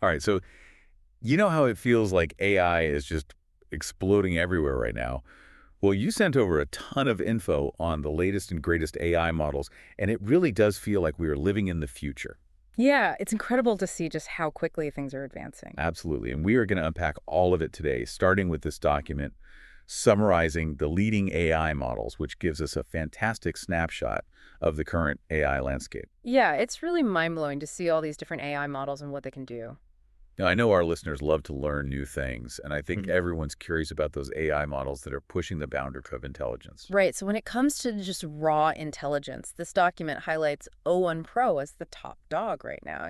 All right, so you know how it feels like AI is just exploding everywhere right now? Well, you sent over a ton of info on the latest and greatest AI models, and it really does feel like we are living in the future. Yeah, it's incredible to see just how quickly things are advancing. Absolutely. And we are going to unpack all of it today, starting with this document summarizing the leading AI models, which gives us a fantastic snapshot of the current AI landscape. Yeah, it's really mind-blowing to see all these different AI models and what they can do. Now, I know our listeners love to learn new things, and I think Mhm. everyone's curious about those AI models that are pushing the boundary of intelligence. Right, so when it comes to just raw intelligence, this document highlights O1 Pro as the top dog right now.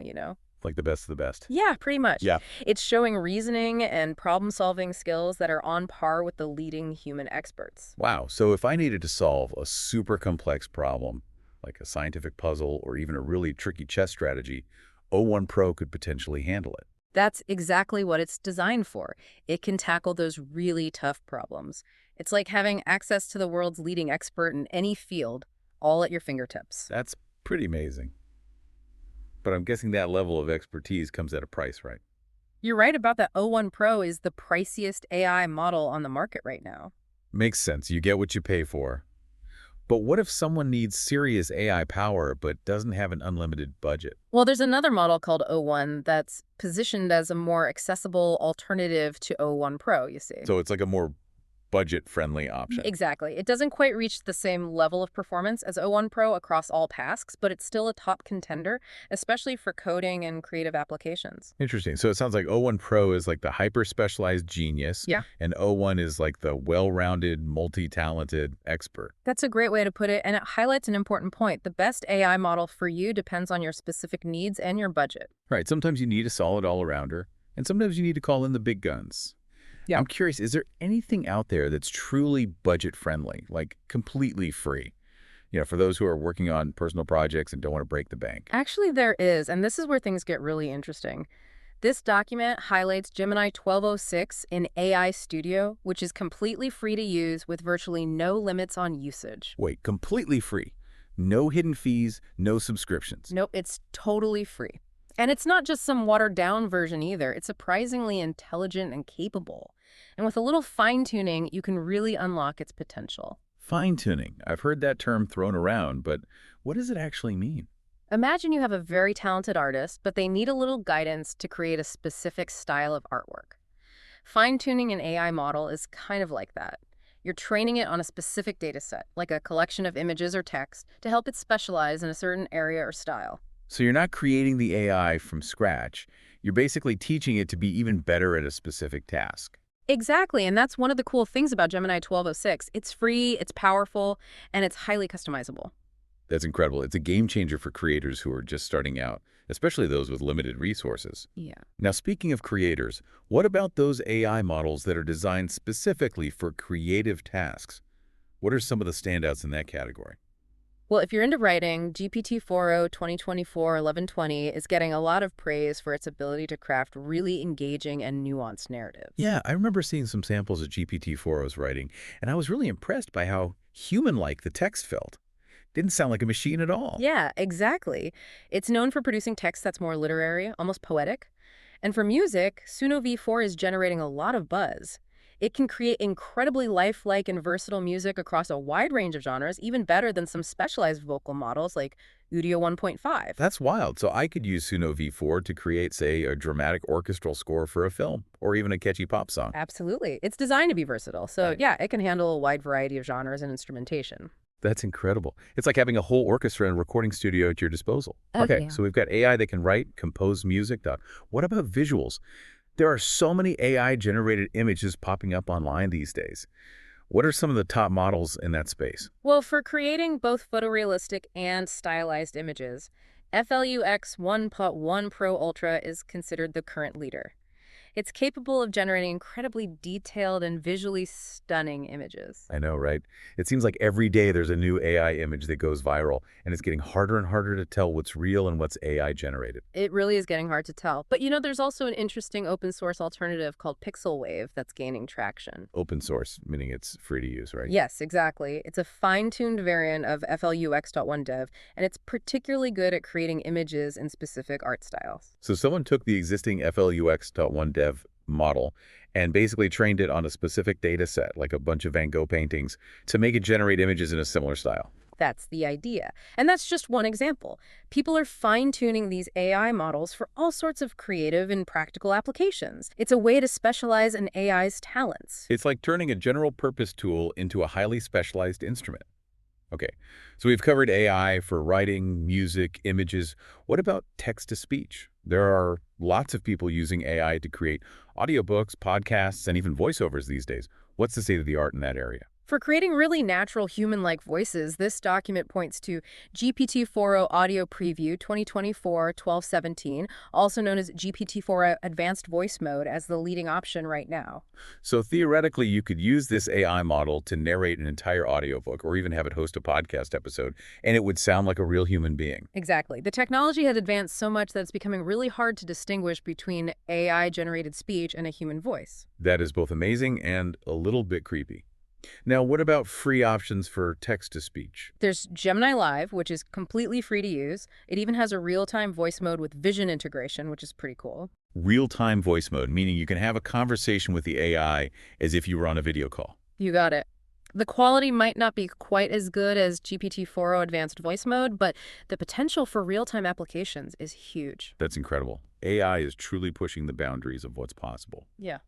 Like the best of the best. Yeah, pretty much. Yeah. It's showing reasoning and problem-solving skills that are on par with the leading human experts. Wow. So if I needed to solve a super complex problem, like a scientific puzzle or even a really tricky chess strategy, O1 Pro could potentially handle it. That's exactly what it's designed for. It can tackle those really tough problems. It's like having access to the world's leading expert in any field, all at your fingertips. That's pretty amazing. But I'm guessing that level of expertise comes at a price, right? You're right about that. O1 Pro is the priciest AI model on the market right now. Makes sense. You get what you pay for. But what if someone needs serious AI power but doesn't have an unlimited budget? Well, there's another model called O1 that's positioned as a more accessible alternative to O1 Pro, you see. So it's like a more budget-friendly option. Exactly. It doesn't quite reach the same level of performance as O1 Pro across all tasks, but it's still a top contender, especially for coding and creative applications. Interesting. So it sounds like O1 Pro is like the hyper-specialized genius, Yeah. and O1 is like the well-rounded, multi-talented expert. That's a great way to put it, and it highlights an important point. The best AI model for you depends on your specific needs and your budget. Right. Sometimes you need a solid all-arounder, and sometimes you need to call in the big guns. Yeah. I'm curious, is there anything out there that's truly budget-friendly, like completely free? For those who are working on personal projects and don't want to break the bank. Actually, there is, and this is where things get really interesting. This document highlights Gemini 1206 in AI Studio, which is completely free to use with virtually no limits on usage. Wait, completely free. No hidden fees, no subscriptions. Nope, it's totally free. And it's not just some watered down version either. It's surprisingly intelligent and capable. And with a little fine tuning, you can really unlock its potential. Fine-tuning. I've heard that term thrown around, but what does it actually mean? Imagine you have a very talented artist, but they need a little guidance to create a specific style of artwork. Fine tuning an AI model is kind of like that. You're training it on a specific data set, like a collection of images or text, to help it specialize in a certain area or style. So you're not creating the AI from scratch. You're basically teaching it to be even better at a specific task. Exactly, and that's one of the cool things about Gemini 1206. It's free, it's powerful, and it's highly customizable. That's incredible. It's a game changer for creators who are just starting out, especially those with limited resources. Yeah. Now, speaking of creators, what about those AI models that are designed specifically for creative tasks? What are some of the standouts in that category? Well, if you're into writing, GPT-4o 2024-1120 is getting a lot of praise for its ability to craft really engaging and nuanced narratives. Yeah, I remember seeing some samples of GPT-4o's writing, and I was really impressed by how human-like the text felt. Didn't sound like a machine at all. Yeah, exactly. It's known for producing text that's more literary, almost poetic. And for music, Suno V4 is generating a lot of buzz. It can create incredibly lifelike and versatile music across a wide range of genres, even better than some specialized vocal models like Udio 1.5. That's wild. So I could use Suno V4 to create, say, a dramatic orchestral score for a film, or even a catchy pop song. Absolutely. It's designed to be versatile. So Right. yeah, it can handle a wide variety of genres and instrumentation. That's incredible. It's like having a whole orchestra and recording studio at your disposal. Oh, Okay, yeah. so we've got AI that can write, compose music. What about visuals? There are so many AI-generated images popping up online these days. What are some of the top models in that space? Well, for creating both photorealistic and stylized images, FLUX 1.1 Pro Ultra is considered the current leader. It's capable of generating incredibly detailed and visually stunning images. I know, right? It seems like every day there's a new AI image that goes viral, and it's getting harder and harder to tell what's real and what's AI generated. It really is getting hard to tell. But there's also an interesting open source alternative called Pixel Wave that's gaining traction. Open source, meaning it's free to use, right? Yes, exactly. It's a fine-tuned variant of FLUX.1 dev, and it's particularly good at creating images in specific art styles. So someone took the existing FLUX.1 dev model and basically trained it on a specific data set, like a bunch of Van Gogh paintings, to make it generate images in a similar style. That's the idea. And that's just one example. People are fine-tuning these AI models for all sorts of creative and practical applications. It's a way to specialize in AI's talents. It's like turning a general-purpose tool into a highly specialized instrument. Okay, so we've covered AI for writing, music, images. What about text-to-speech? There are lots of people using AI to create audiobooks, podcasts, and even voiceovers these days. What's the state of the art in that area? For creating really natural human-like voices, this document points to GPT-4o Audio Preview 2024-1217, also known as GPT-4o Advanced Voice Mode, as the leading option right now. So theoretically, you could use this AI model to narrate an entire audiobook or even have it host a podcast episode, and it would sound like a real human being. Exactly. The technology has advanced so much that it's becoming really hard to distinguish between AI-generated speech and a human voice. That is both amazing and a little bit creepy. Now, what about free options for text-to-speech? There's Gemini Live, which is completely free to use. It even has a real-time voice mode with vision integration, which is pretty cool. Real-time voice mode, meaning you can have a conversation with the AI as if you were on a video call. You got it. The quality might not be quite as good as GPT-4o Advanced Voice Mode, but the potential for real-time applications is huge. That's incredible. AI is truly pushing the boundaries of what's possible. Yeah.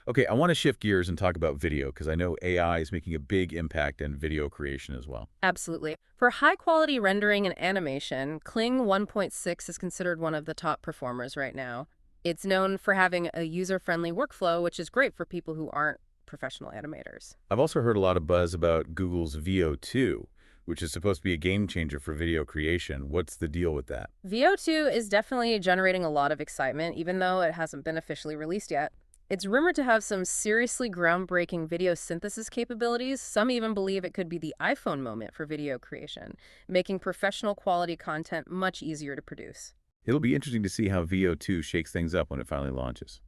Okay, I want to shift gears and talk about video because I know AI is making a big impact in video creation as well. Absolutely. For high-quality rendering and animation, Kling 1.6 is considered one of the top performers right now. It's known for having a user-friendly workflow, which is great for people who aren't professional animators. I've also heard a lot of buzz about Google's VO2, which is supposed to be a game changer for video creation. What's the deal with that? VO2 is definitely generating a lot of excitement, even though it hasn't been officially released yet. It's rumored to have some seriously groundbreaking video synthesis capabilities. Some even believe it could be the iPhone moment for video creation, making professional quality content much easier to produce. It'll be interesting to see how VO2 shakes things up when it finally launches.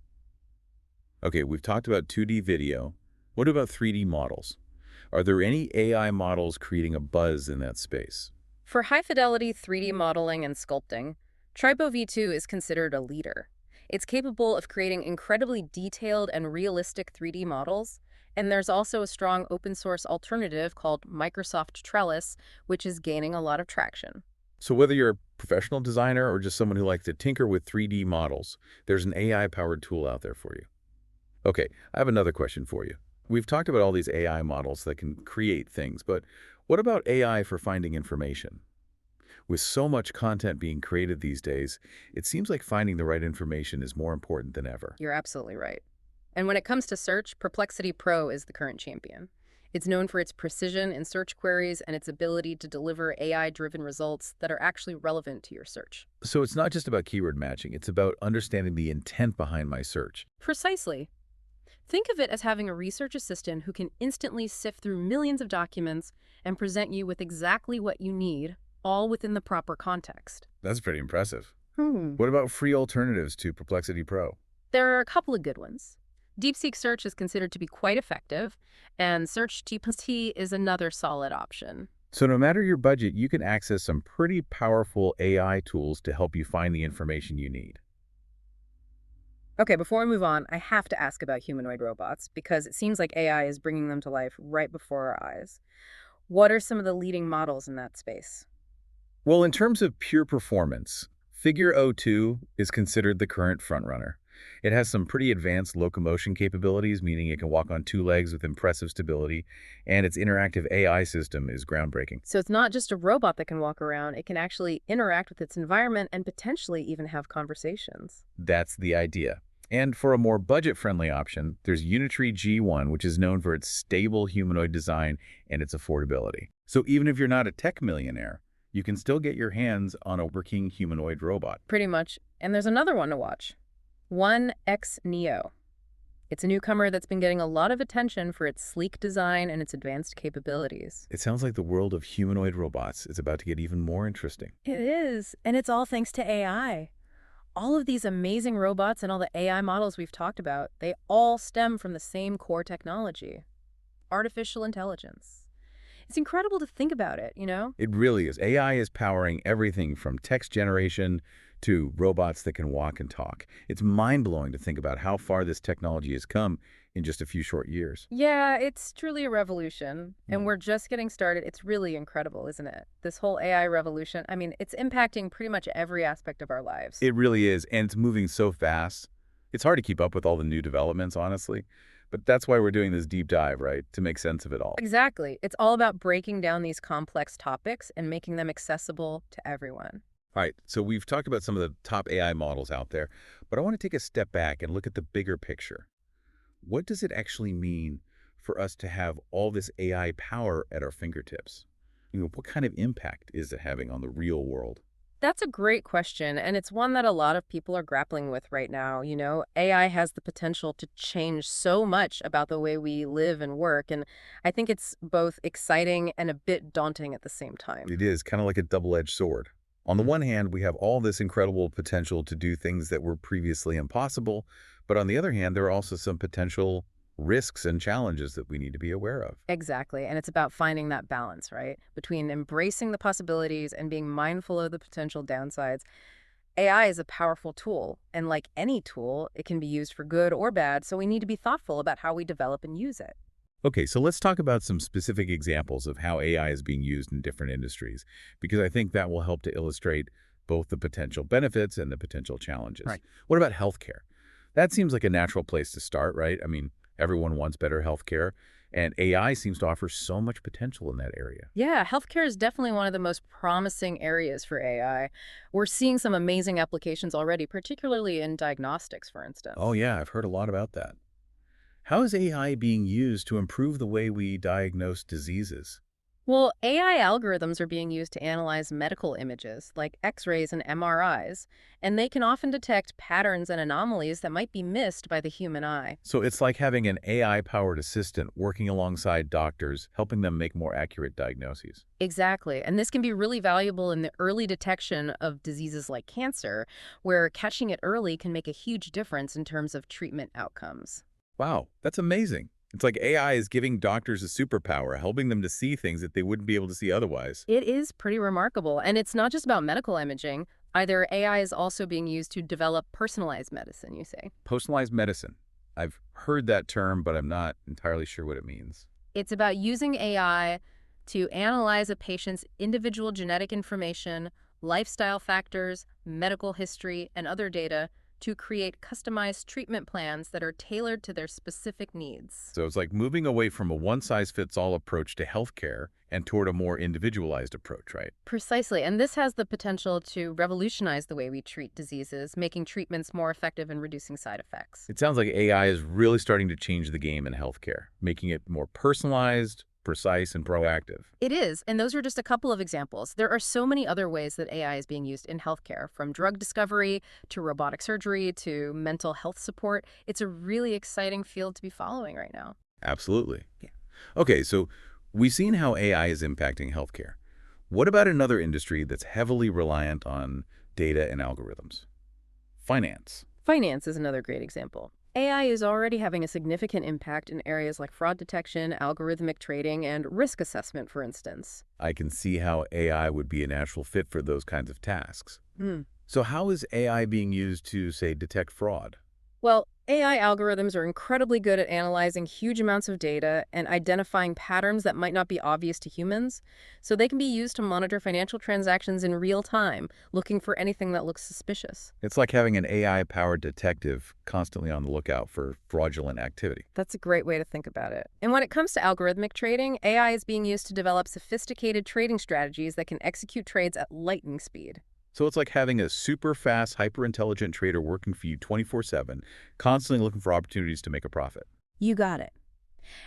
Okay, we've talked about 2D video. What about 3D models? Are there any AI models creating a buzz in that space? For high-fidelity 3D modeling and sculpting, Tripo V2 is considered a leader. It's capable of creating incredibly detailed and realistic 3D models, and there's also a strong open-source alternative called Microsoft Trellis, which is gaining a lot of traction. So whether you're a professional designer or just someone who likes to tinker with 3D models, there's an AI-powered tool out there for you. Okay, I have another question for you. We've talked about all these AI models that can create things, but what about AI for finding information? With so much content being created these days, it seems like finding the right information is more important than ever. You're absolutely right. And when it comes to search, Perplexity Pro is the current champion. It's known for its precision in search queries and its ability to deliver AI-driven results that are actually relevant to your search. So it's not just about keyword matching, it's about understanding the intent behind my search. Precisely. Think of it as having a research assistant who can instantly sift through millions of documents and present you with exactly what you need, all within the proper context. That's pretty impressive. What about free alternatives to Perplexity Pro? There are a couple of good ones. DeepSeek Search is considered to be quite effective, and SearchGPT is another solid option. So no matter your budget, you can access some pretty powerful AI tools to help you find the information you need. Okay, before we move on, I have to ask about humanoid robots, because it seems like AI is bringing them to life right before our eyes. What are some of the leading models in that space? Well, in terms of pure performance, Figure O2 is considered the current frontrunner. It has some pretty advanced locomotion capabilities, meaning it can walk on two legs with impressive stability, and its interactive AI system is groundbreaking. So it's not just a robot that can walk around, it can actually interact with its environment and potentially even have conversations. That's the idea. And for a more budget-friendly option, there's Unitree G1, which is known for its stable humanoid design and its affordability. So even if you're not a tech millionaire, you can still get your hands on a working humanoid robot. Pretty much. And there's another one to watch. One X Neo. It's a newcomer that's been getting a lot of attention for its sleek design and its advanced capabilities. It sounds like the world of humanoid robots is about to get even more interesting. It is, and it's all thanks to AI. All of these amazing robots and all the AI models we've talked about, they all stem from the same core technology, artificial intelligence. It's incredible to think about it, you know? It really is. AI is powering everything from text generation to robots that can walk and talk. It's mind-blowing to think about how far this technology has come in just a few short years. Yeah, it's truly a revolution, and Mm. we're just getting started. It's really incredible, isn't it? This whole AI revolution, I mean, it's impacting pretty much every aspect of our lives. It really is, and it's moving so fast. It's hard to keep up with all the new developments, honestly. But that's why we're doing this deep dive, right? To make sense of it all. Exactly. It's all about breaking down these complex topics and making them accessible to everyone. All right, so we've talked about some of the top AI models out there, but I want to take a step back and look at the bigger picture. What does it actually mean for us to have all this AI power at our fingertips? What kind of impact is it having on the real world? That's a great question, and it's one that a lot of people are grappling with right now. AI has the potential to change so much about the way we live and work, and I think it's both exciting and a bit daunting at the same time. It is kind of like a double-edged sword. On the one hand, we have all this incredible potential to do things that were previously impossible, but on the other hand, there are also some potential risks and challenges that we need to be aware of. Exactly, and it's about finding that balance, right? Between embracing the possibilities and being mindful of the potential downsides. AI is a powerful tool, and like any tool, it can be used for good or bad, so we need to be thoughtful about how we develop and use it. Okay, so let's talk about some specific examples of how AI is being used in different industries, because I think that will help to illustrate both the potential benefits and the potential challenges. Right. What about healthcare? That seems like a natural place to start, right? I mean, everyone wants better healthcare, and AI seems to offer so much potential in that area. Yeah, healthcare is definitely one of the most promising areas for AI. We're seeing some amazing applications already, particularly in diagnostics, for Oh, instance. yeah, I've heard a lot about that. How is AI being used to improve the way we diagnose diseases? Well, AI algorithms are being used to analyze medical images, like X-rays and MRIs, and they can often detect patterns and anomalies that might be missed by the human eye. So it's like having an AI-powered assistant working alongside doctors, helping them make more accurate diagnoses. Exactly. And this can be really valuable in the early detection of diseases like cancer, where catching it early can make a huge difference in terms of treatment outcomes. Wow, that's amazing. It's like AI is giving doctors a superpower, helping them to see things that they wouldn't be able to see otherwise. It is pretty remarkable. And it's not just about medical imaging. Either AI is also being used to develop personalized medicine, you say. Personalized medicine. I've heard that term, but I'm not entirely sure what it means. It's about using AI to analyze a patient's individual genetic information, lifestyle factors, medical history, and other data to create customized treatment plans that are tailored to their specific needs. So it's like moving away from a one-size-fits-all approach to healthcare and toward a more individualized approach, right? Precisely, and this has the potential to revolutionize the way we treat diseases, making treatments more effective and reducing side effects. It sounds like AI is really starting to change the game in healthcare, making it more personalized, precise, and proactive. It is, and those are just a couple of examples. There are so many other ways that AI is being used in healthcare, from drug discovery to robotic surgery to mental health support. It's a really exciting field to be following right now. Absolutely. Yeah. Okay, so we've seen how AI is impacting healthcare. What about another industry that's heavily reliant on data and algorithms? Finance. Finance is another great example. AI is already having a significant impact in areas like fraud detection, algorithmic trading, and risk assessment, for instance. I can see how AI would be a natural fit for those kinds of tasks. Hmm. So how is AI being used to, say, detect fraud? Well, AI algorithms are incredibly good at analyzing huge amounts of data and identifying patterns that might not be obvious to humans, so they can be used to monitor financial transactions in real time, looking for anything that looks suspicious. It's like having an AI-powered detective constantly on the lookout for fraudulent activity. That's a great way to think about it. And when it comes to algorithmic trading, AI is being used to develop sophisticated trading strategies that can execute trades at lightning speed. So it's like having a super fast, hyper-intelligent trader working for you 24/7, constantly looking for opportunities to make a profit. You got it.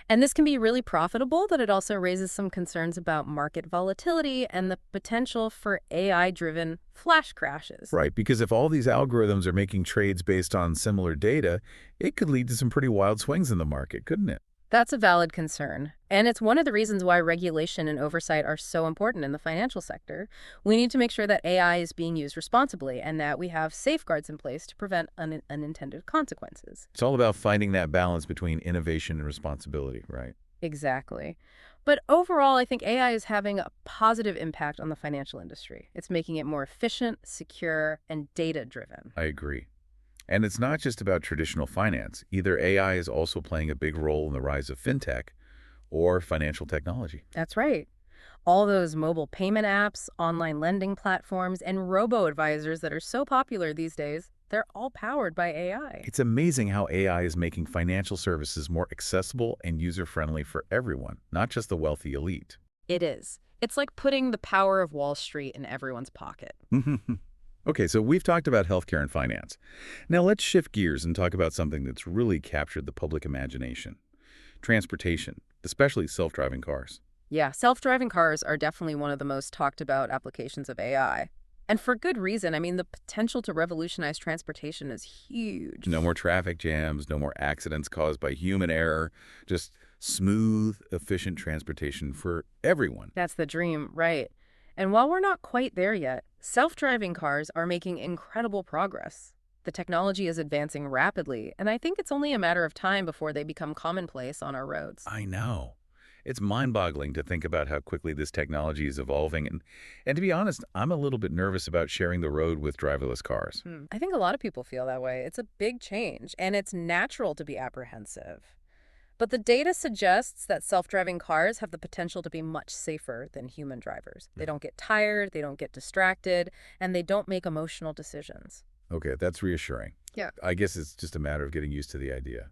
And this can be really profitable, but it also raises some concerns about market volatility and the potential for AI-driven flash crashes. Right, because if all these algorithms are making trades based on similar data, it could lead to some pretty wild swings in the market, couldn't it? That's a valid concern. And it's one of the reasons why regulation and oversight are so important in the financial sector. We need to make sure that AI is being used responsibly and that we have safeguards in place to prevent unintended consequences. It's all about finding that balance between innovation and responsibility, right? Exactly. But overall, I think AI is having a positive impact on the financial industry. It's making it more efficient, secure, and data-driven. I agree. And it's not just about traditional finance. Either AI is also playing a big role in the rise of fintech or financial technology. That's right. All those mobile payment apps, online lending platforms, and robo-advisors that are so popular these days, they're all powered by AI. It's amazing how AI is making financial services more accessible and user-friendly for everyone, not just the wealthy elite. It is. It's like putting the power of Wall Street in everyone's pocket. Okay, so we've talked about healthcare and finance. Now let's shift gears and talk about something that's really captured the public imagination. Transportation, especially self-driving cars. Yeah, self-driving cars are definitely one of the most talked about applications of AI. And for good reason. I mean, the potential to revolutionize transportation is huge. No more traffic jams, no more accidents caused by human error, just smooth, efficient transportation for everyone. That's the dream, right? And while we're not quite there yet, self-driving cars are making incredible progress. The technology is advancing rapidly, and I think it's only a matter of time before they become commonplace on our roads. I know. It's mind-boggling to think about how quickly this technology is evolving. And to be honest, I'm a little bit nervous about sharing the road with driverless cars. I think a lot of people feel that way. It's a big change, and it's natural to be apprehensive. But the data suggests that self-driving cars have the potential to be much safer than human drivers. They don't get tired, they don't get distracted, and they don't make emotional decisions. Okay, that's reassuring. Yeah. I guess it's just a matter of getting used to the idea.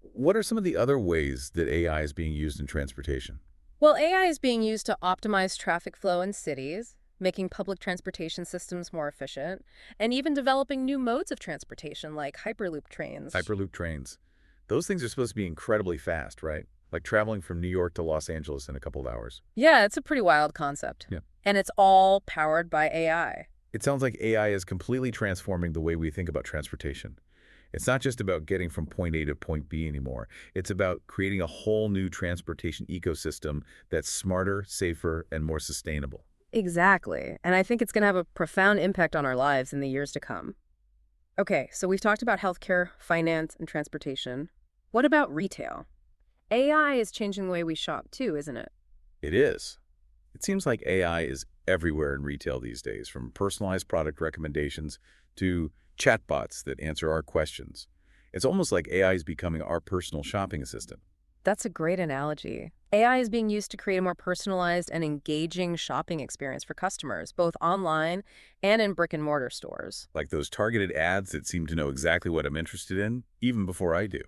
What are some of the other ways that AI is being used in transportation? Well, AI is being used to optimize traffic flow in cities, making public transportation systems more efficient, and even developing new modes of transportation like Hyperloop trains. Hyperloop trains. Those things are supposed to be incredibly fast, right? Like traveling from New York to Los Angeles in a couple of hours. Yeah, it's a pretty wild concept. Yeah. And it's all powered by AI. It sounds like AI is completely transforming the way we think about transportation. It's not just about getting from point A to point B anymore. It's about creating a whole new transportation ecosystem that's smarter, safer, and more sustainable. Exactly. And I think it's going to have a profound impact on our lives in the years to come. Okay, so we've talked about healthcare, finance, and transportation. What about retail? AI is changing the way we shop too, isn't it? It is. It seems like AI is everywhere in retail these days, from personalized product recommendations to chatbots that answer our questions. It's almost like AI is becoming our personal shopping assistant. That's a great analogy. AI is being used to create a more personalized and engaging shopping experience for customers, both online and in brick-and-mortar stores. Like those targeted ads that seem to know exactly what I'm interested in, even before I do.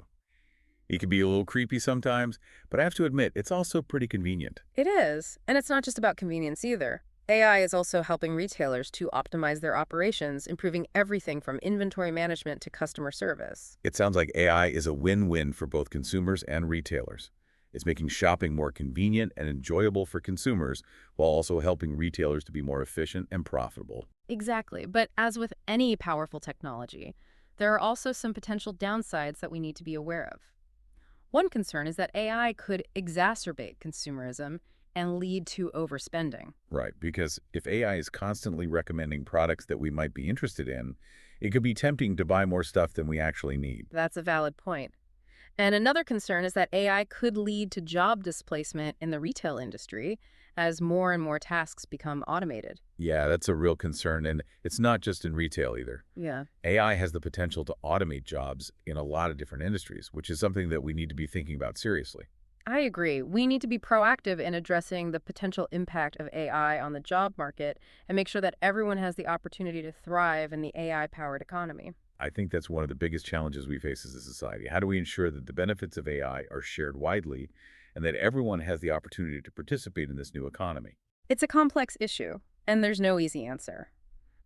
It can be a little creepy sometimes, but I have to admit, it's also pretty convenient. It is, and it's not just about convenience either. AI is also helping retailers to optimize their operations, improving everything from inventory management to customer service. It sounds like AI is a win-win for both consumers and retailers. It's making shopping more convenient and enjoyable for consumers while also helping retailers to be more efficient and profitable. Exactly, but as with any powerful technology, there are also some potential downsides that we need to be aware of. One concern is that AI could exacerbate consumerism and lead to overspending. Right, because if AI is constantly recommending products that we might be interested in, it could be tempting to buy more stuff than we actually need. That's a valid point. And another concern is that AI could lead to job displacement in the retail industry as more and more tasks become automated. Yeah, that's a real concern, and it's not just in retail either. Yeah. AI has the potential to automate jobs in a lot of different industries, which is something that we need to be thinking about seriously. I agree. We need to be proactive in addressing the potential impact of AI on the job market and make sure that everyone has the opportunity to thrive in the AI-powered economy. I think that's one of the biggest challenges we face as a society. How do we ensure that the benefits of AI are shared widely and that everyone has the opportunity to participate in this new economy? It's a complex issue, and there's no easy answer.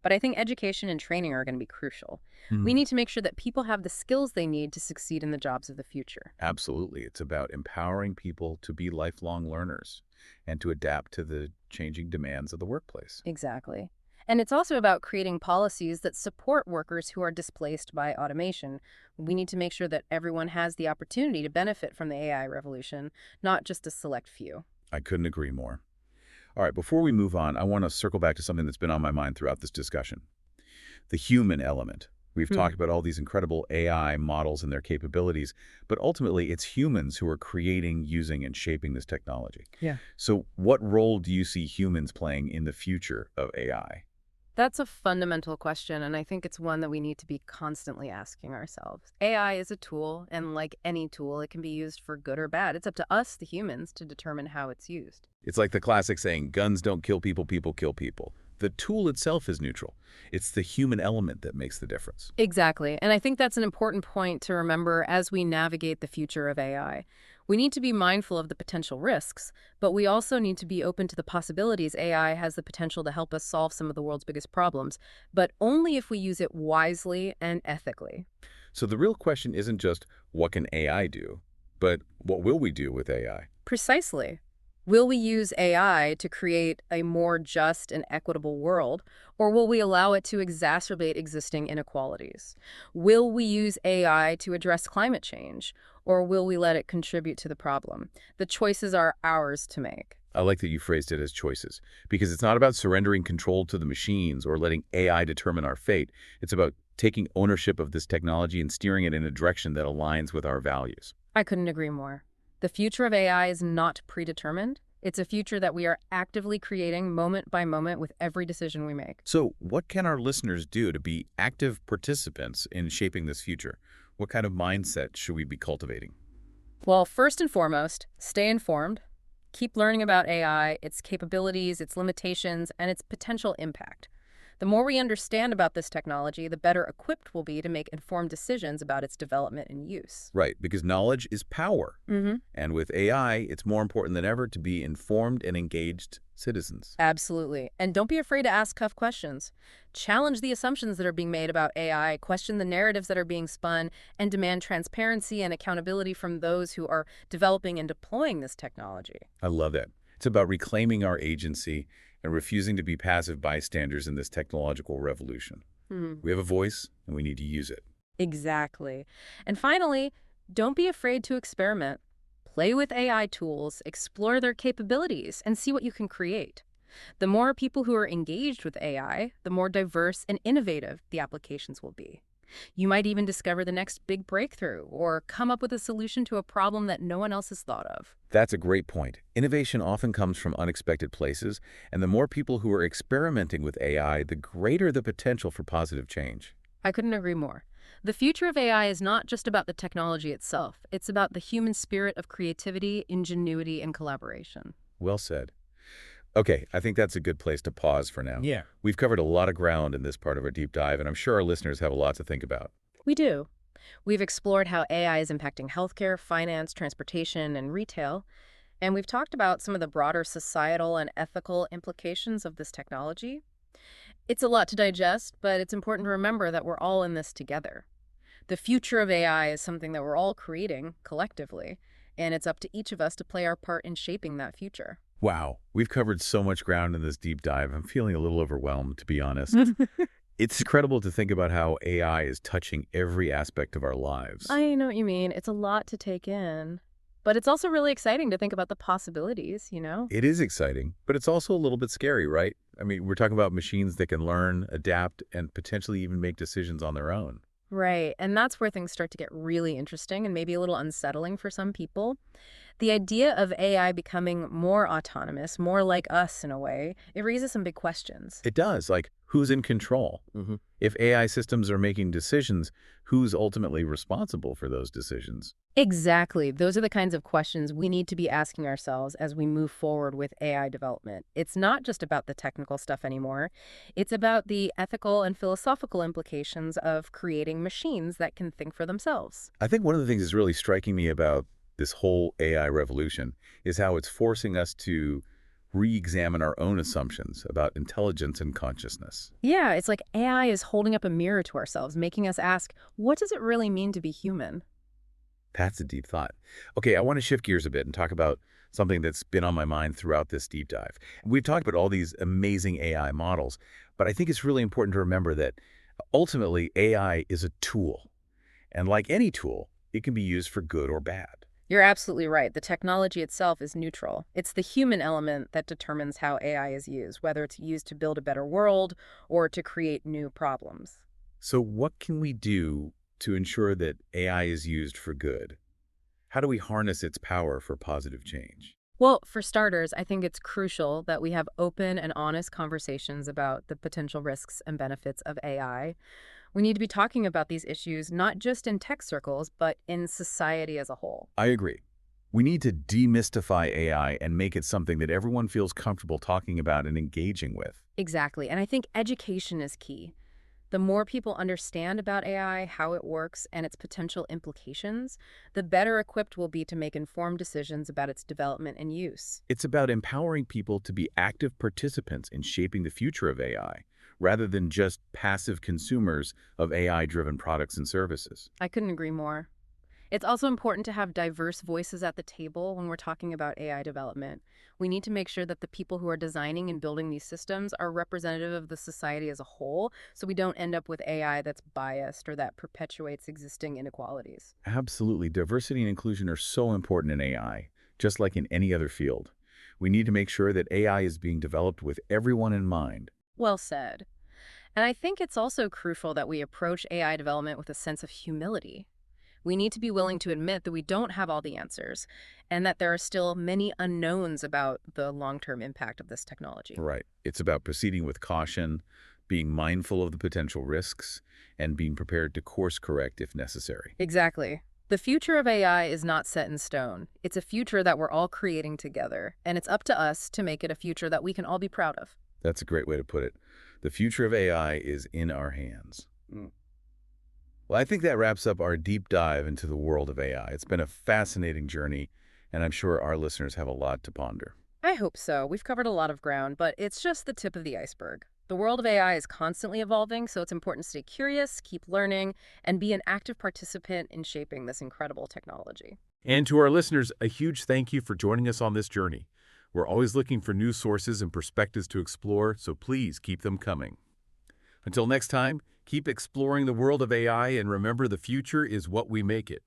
But I think education and training are going to be crucial. We Hmm. need to make sure that people have the skills they need to succeed in the jobs of the future. Absolutely. It's about empowering people to be lifelong learners and to adapt to the changing demands of the workplace. Exactly. And it's also about creating policies that support workers who are displaced by automation. We need to make sure that everyone has the opportunity to benefit from the AI revolution, not just a select few. I couldn't agree more. All right, before we move on, I want to circle back to something that's been on my mind throughout this discussion. The human element. We've Hmm. talked about all these incredible AI models and their capabilities, but ultimately it's humans who are creating, using, and shaping this technology. Yeah. So what role do you see humans playing in the future of AI? That's a fundamental question, and I think it's one that we need to be constantly asking ourselves. AI is a tool, and like any tool, it can be used for good or bad. It's up to us, the humans, to determine how it's used. It's like the classic saying, guns don't kill people, people kill people. The tool itself is neutral. It's the human element that makes the difference. Exactly. And I think that's an important point to remember as we navigate the future of AI. We need to be mindful of the potential risks, but we also need to be open to the possibilities AI has the potential to help us solve some of the world's biggest problems, but only if we use it wisely and ethically. So the real question isn't just what can AI do, but what will we do with AI? Precisely. Will we use AI to create a more just and equitable world, or will we allow it to exacerbate existing inequalities? Will we use AI to address climate change, or will we let it contribute to the problem? The choices are ours to make. I like that you phrased it as choices, because it's not about surrendering control to the machines or letting AI determine our fate. It's about taking ownership of this technology and steering it in a direction that aligns with our values. I couldn't agree more. The future of AI is not predetermined. It's a future that we are actively creating moment by moment with every decision we make. So what can our listeners do to be active participants in shaping this future? What kind of mindset should we be cultivating? Well, first and foremost, stay informed. Keep learning about AI, its capabilities, its limitations, and its potential impact. The more we understand about this technology, the better equipped we'll be to make informed decisions about its development and use. Right, because knowledge is power. Mm-hmm. And with AI, it's more important than ever to be informed and engaged citizens. Absolutely. And don't be afraid to ask tough questions. Challenge the assumptions that are being made about AI, question the narratives that are being spun, and demand transparency and accountability from those who are developing and deploying this technology. I love that. It's about reclaiming our agency and refusing to be passive bystanders in this technological revolution. Hmm. We have a voice, and we need to use it. Exactly. And finally, don't be afraid to experiment. Play with AI tools, explore their capabilities, and see what you can create. The more people who are engaged with AI, the more diverse and innovative the applications will be. You might even discover the next big breakthrough or come up with a solution to a problem that no one else has thought of. That's a great point. Innovation often comes from unexpected places, and the more people who are experimenting with AI, the greater the potential for positive change. I couldn't agree more. The future of AI is not just about the technology itself. It's about the human spirit of creativity, ingenuity, and collaboration. Well said. Okay, I think that's a good place to pause for now. Yeah. We've covered a lot of ground in this part of our deep dive, and I'm sure our listeners have a lot to think about. We do. We've explored how AI is impacting healthcare, finance, transportation, and retail. And we've talked about some of the broader societal and ethical implications of this technology. It's a lot to digest, but it's important to remember that we're all in this together. The future of AI is something that we're all creating collectively, and it's up to each of us to play our part in shaping that future. Wow, we've covered so much ground in this deep dive. I'm feeling a little overwhelmed, to be honest. It's incredible to think about how AI is touching every aspect of our lives. I know what you mean. It's a lot to take in. But it's also really exciting to think about the possibilities, you know? It is exciting, but it's also a little bit scary, right? I mean, we're talking about machines that can learn, adapt, and potentially even make decisions on their own. Right. And that's where things start to get really interesting and maybe a little unsettling for some people. The idea of AI becoming more autonomous, more like us in a way, it raises some big questions. It does, like who's in control? Hmm. If AI systems are making decisions, who's ultimately responsible for those decisions? Exactly. Those are the kinds of questions we need to be asking ourselves as we move forward with AI development. It's not just about the technical stuff anymore. It's about the ethical and philosophical implications of creating machines that can think for themselves. I think one of the things that's really striking me about this whole AI revolution is how it's forcing us to re-examine our own assumptions about intelligence and consciousness. Yeah, it's like AI is holding up a mirror to ourselves, making us ask, what does it really mean to be human? That's a deep thought. Okay, I want to shift gears a bit and talk about something that's been on my mind throughout this deep dive. We've talked about all these amazing AI models, but I think it's really important to remember that ultimately AI is a tool. And like any tool, it can be used for good or bad. You're absolutely right. The technology itself is neutral. It's the human element that determines how AI is used, whether it's used to build a better world or to create new problems. So what can we do to ensure that AI is used for good? How do we harness its power for positive change? Well, for starters, I think it's crucial that we have open and honest conversations about the potential risks and benefits of AI. We need to be talking about these issues not just in tech circles, but in society as a whole. I agree. We need to demystify AI and make it something that everyone feels comfortable talking about and engaging with. Exactly. And I think education is key. The more people understand about AI, how it works, and its potential implications, the better equipped we'll be to make informed decisions about its development and use. It's about empowering people to be active participants in shaping the future of AI, rather than just passive consumers of AI-driven products and services. I couldn't agree more. It's also important to have diverse voices at the table when we're talking about AI development. We need to make sure that the people who are designing and building these systems are representative of the society as a whole, so we don't end up with AI that's biased or that perpetuates existing inequalities. Absolutely. Diversity and inclusion are so important in AI, just like in any other field. We need to make sure that AI is being developed with everyone in mind. Well said. And I think it's also crucial that we approach AI development with a sense of humility. We need to be willing to admit that we don't have all the answers and that there are still many unknowns about the long-term impact of this technology. Right. It's about proceeding with caution, being mindful of the potential risks, and being prepared to course correct if necessary. Exactly. The future of AI is not set in stone. It's a future that we're all creating together, and it's up to us to make it a future that we can all be proud of. That's a great way to put it. The future of AI is in our hands. Well, I think that wraps up our deep dive into the world of AI. It's been a fascinating journey, and I'm sure our listeners have a lot to ponder. I hope so. We've covered a lot of ground, but it's just the tip of the iceberg. The world of AI is constantly evolving, so it's important to stay curious, keep learning, and be an active participant in shaping this incredible technology. And to our listeners, a huge thank you for joining us on this journey. We're always looking for new sources and perspectives to explore, so please keep them coming. Until next time, keep exploring the world of AI and remember the future is what we make it.